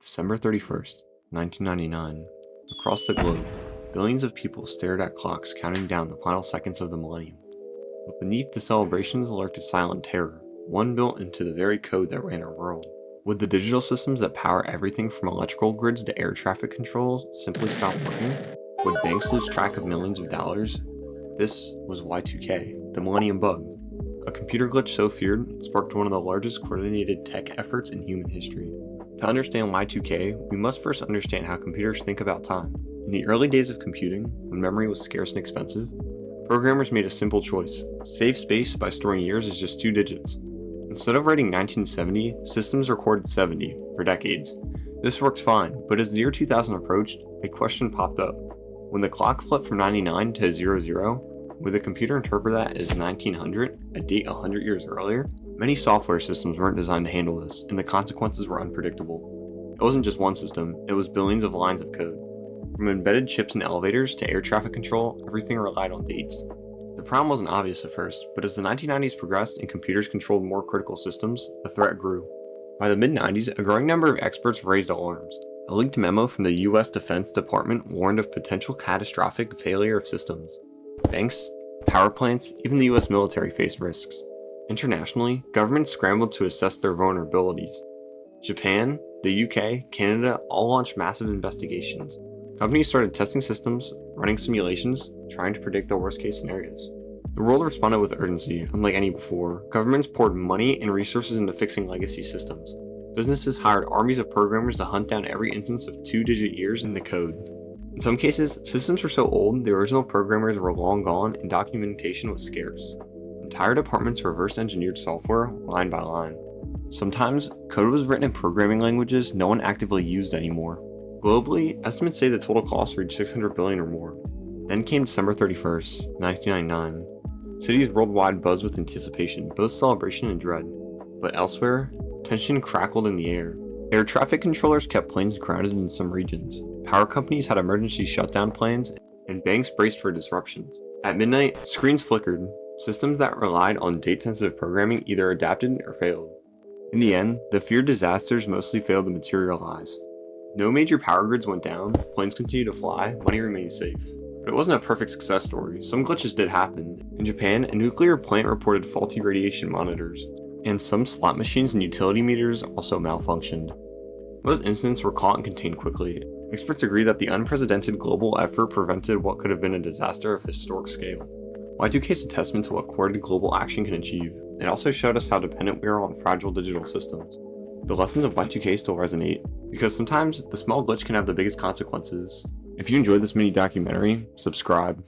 December 31st, 1999. Across the globe, billions of people stared at clocks counting down the final seconds of the millennium. But beneath the celebrations lurked a silent terror, one built into the very code that ran our world. Would the digital systems that power everything from electrical grids to air traffic controls simply stop working? Would banks lose track of millions of dollars? This was Y2K, the Millennium Bug, a computer glitch so feared it sparked one of the largest coordinated tech efforts in human history. To understand Y2K, we must first understand how computers think about time. In the early days of computing, when memory was scarce and expensive, programmers made a simple choice: save space by storing years as just 2 digits. Instead of writing 1970, systems recorded 70 for decades. This worked fine, but as the year 2000 approached, a question popped up. When the clock flipped from 99 to 00, would the computer interpret that as 1900, a date 100 years earlier? Many software systems weren't designed to handle this, and the consequences were unpredictable. It wasn't just one system, it was billions of lines of code. From embedded chips in elevators to air traffic control, everything relied on dates. The problem wasn't obvious at first, but as the 1990s progressed and computers controlled more critical systems, the threat grew. By the mid-90s, a growing number of experts raised alarms. A leaked memo from the US Defense Department warned of potential catastrophic failure of systems. Banks, power plants, even the US military faced risks. Internationally, governments scrambled to assess their vulnerabilities. Japan, the UK, Canada all launched massive investigations. Companies started testing systems, running simulations, trying to predict the worst-case scenarios. The world responded with urgency, unlike any before. Governments poured money and resources into fixing legacy systems. Businesses hired armies of programmers to hunt down every instance of 2-digit years in the code. In some cases, systems were so old the original programmers were long gone and documentation was scarce. Entire departments reverse-engineered software line by line. Sometimes, code was written in programming languages no one actively used anymore. Globally, estimates say the total cost reached $600 billion or more. Then came December 31st, 1999. Cities worldwide buzzed with anticipation, both celebration and dread. But elsewhere, tension crackled in the air. Air traffic controllers kept planes grounded in some regions. Power companies had emergency shutdown plans, and banks braced for disruptions. At midnight, screens flickered. Systems that relied on date-sensitive programming either adapted or failed. In the end, the feared disasters mostly failed to materialize. No major power grids went down, planes continued to fly, money remained safe. But it wasn't a perfect success story. Some glitches did happen. In Japan, a nuclear plant reported faulty radiation monitors, and some slot machines and utility meters also malfunctioned. Most incidents were caught and contained quickly. Experts agree that the unprecedented global effort prevented what could have been a disaster of historic scale. Y2K is a testament to what coordinated global action can achieve. It also showed us how dependent we are on fragile digital systems. The lessons of Y2K still resonate, because sometimes the small glitch can have the biggest consequences. If you enjoyed this mini documentary, subscribe.